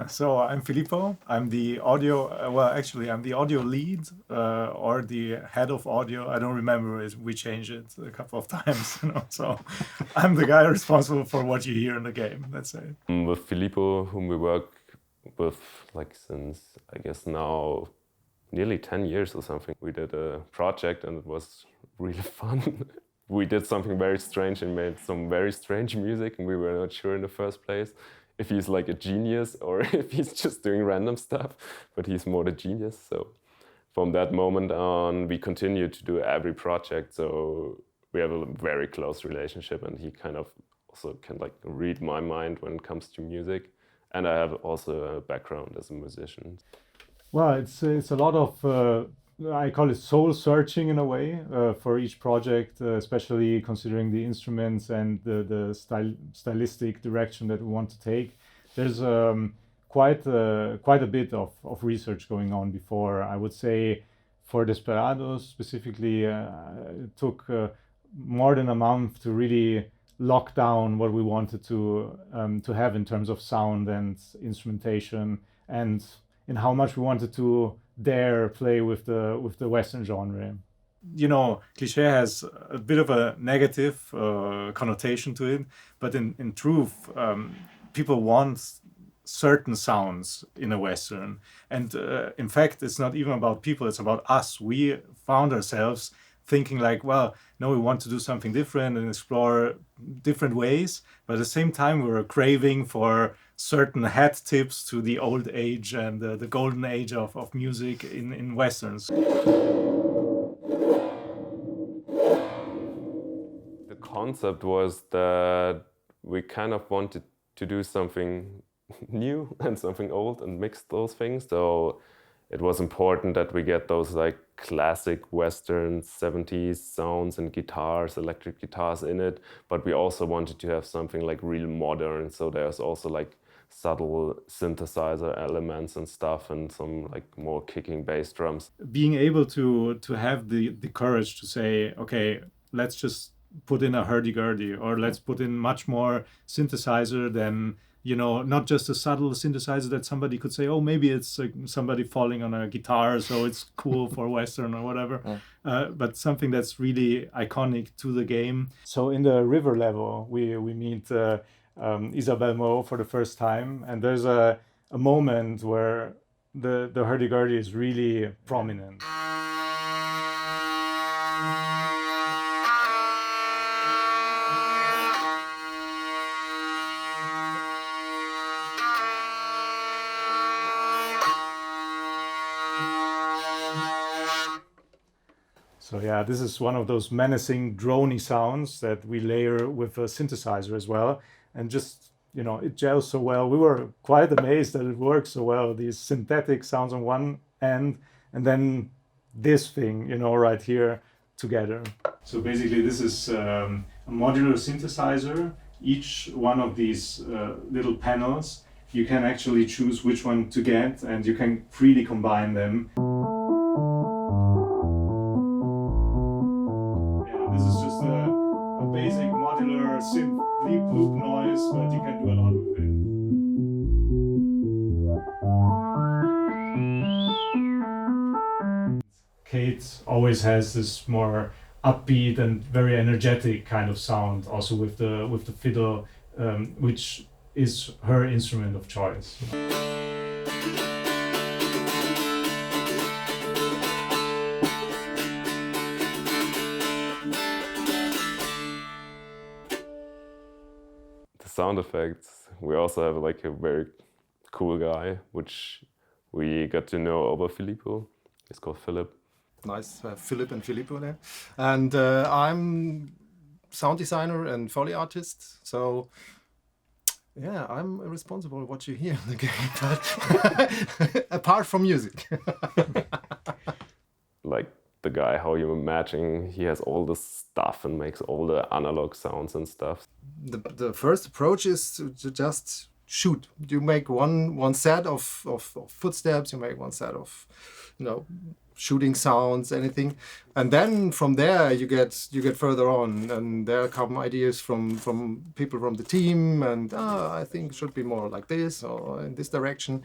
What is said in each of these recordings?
So I'm Filippo. I'm the audio, I'm the audio lead or the head of audio. I don't remember it. We changed it a couple of times. So I'm the guy responsible for what you hear in the game, let's say. With Filippo, whom we work with since, I guess now, nearly 10 years or something. We did a project and it was really fun. We did something very strange and made some very strange music, and we were not sure in the first place if he's like a genius or if he's just doing random stuff, but he's more the genius. So from that moment on, we continued to do every project. So we have a very close relationship, and he kind of also can like read my mind when it comes to music. And I have also a background as a musician. Well, it's a lot of I call it soul searching in a way for each project, especially considering the instruments and the stylistic direction that we want to take. There's quite a bit of research going on before. I would say for Desperados specifically, it took more than a month to really lock down what we wanted to have in terms of sound and instrumentation, and in how much we wanted to dare play with the Western genre. Cliché has a bit of a negative connotation to it, but in truth, people want certain sounds in a Western. And in fact, it's not even about people, it's about us. We found ourselves thinking like, well, no, we want to do something different and explore different ways. But at the same time, we were craving for certain hat tips to the old age and the golden age of music in Westerns. The concept was that we kind of wanted to do something new and something old and mix those things. So it was important that we get those like classic Western 70s sounds and guitars, electric guitars in it, but we also wanted to have something like real modern. So there's also like subtle synthesizer elements and stuff, and some like more kicking bass drums. Being able to have the courage to say, okay, let's just put in a hurdy-gurdy, or let's put in much more synthesizer than, not just a subtle synthesizer that somebody could say, oh, maybe it's like somebody falling on a guitar, so it's cool for Western or whatever, but something that's really iconic to the game. So in the river level, we meet Isabel Mo for the first time, and there's a moment where the hurdy-gurdy is really prominent. So yeah, this is one of those menacing droney sounds that we layer with a synthesizer as well. And just, it gels so well. We were quite amazed that it works so well. These synthetic sounds on one end, and then this thing, right here together. So basically this is a modular synthesizer. Each one of these little panels, you can actually choose which one to get, and you can freely combine them. This is just a basic modular synth bleep loop noise, but you can do a lot with it. Kate always has this more upbeat and very energetic kind of sound, also with the fiddle, which is her instrument of choice. Sound effects. We also have like a very cool guy, which we got to know over Filippo. He's called Philip. Nice, Philip and Filippo there. And I'm sound designer and Foley artist. So yeah, I'm responsible for what you hear in the game, but apart from music. Like the guy, how you're matching, he has all the stuff and makes all the analog sounds and stuff. The first approach is to just shoot. You make one set of footsteps, you make one set of shooting sounds, anything, and then from there you get further on, and there come ideas from people from the team, and I think it should be more like this or in this direction.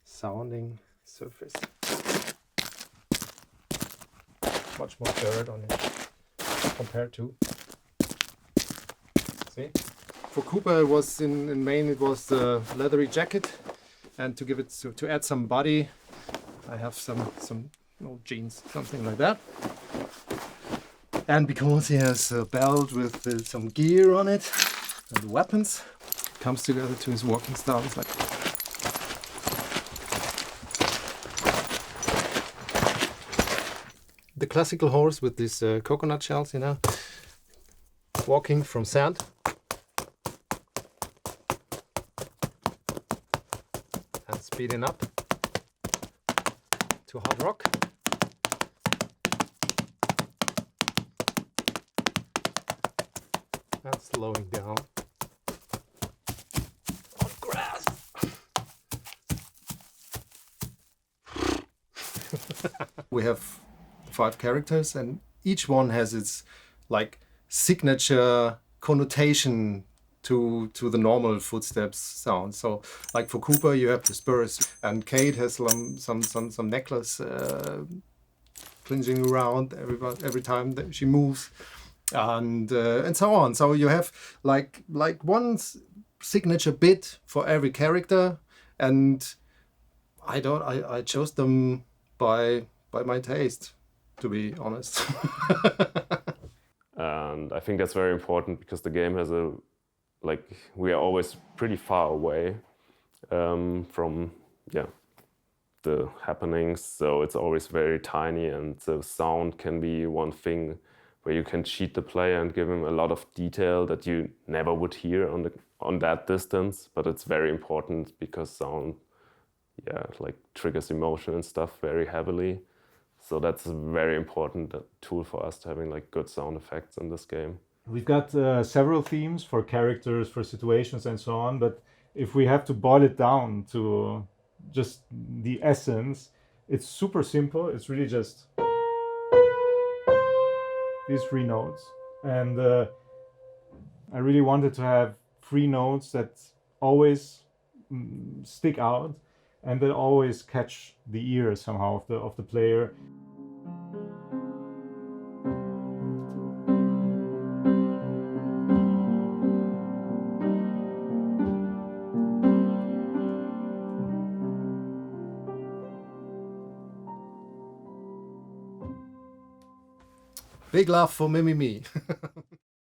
Sounding surface, much more dirt on it compared to. See, for Cooper it was in main it was the leathery jacket, and to give it to add some body, I have some old jeans, something like that. And because he has a belt with some gear on it and weapons, comes together to his walking style. It's like the classical horse with these coconut shells, you know, walking from sand. And speeding up to hard rock. And slowing down on grass. We have 5 characters, and each one has its like signature connotation to the normal footsteps sound. So like for Cooper you have the spurs, and Kate has some necklace clinching around every time that she moves, and so on. So you have like one signature bit for every character, and I chose them by my taste, to be honest. And I think that's very important because the game has we are always pretty far away from the happenings, so it's always very tiny, and the sound can be one thing where you can cheat the player and give him a lot of detail that you never would hear on that distance. But it's very important because sound triggers emotion and stuff very heavily. So that's a very important tool for us, to having good sound effects in this game. We've got several themes for characters, for situations, and so on. But if we have to boil it down to just the essence, it's super simple. It's really just these 3 notes. And I really wanted to have 3 notes that always stick out and that always catch the ear somehow of the player. Big love for Mimimi.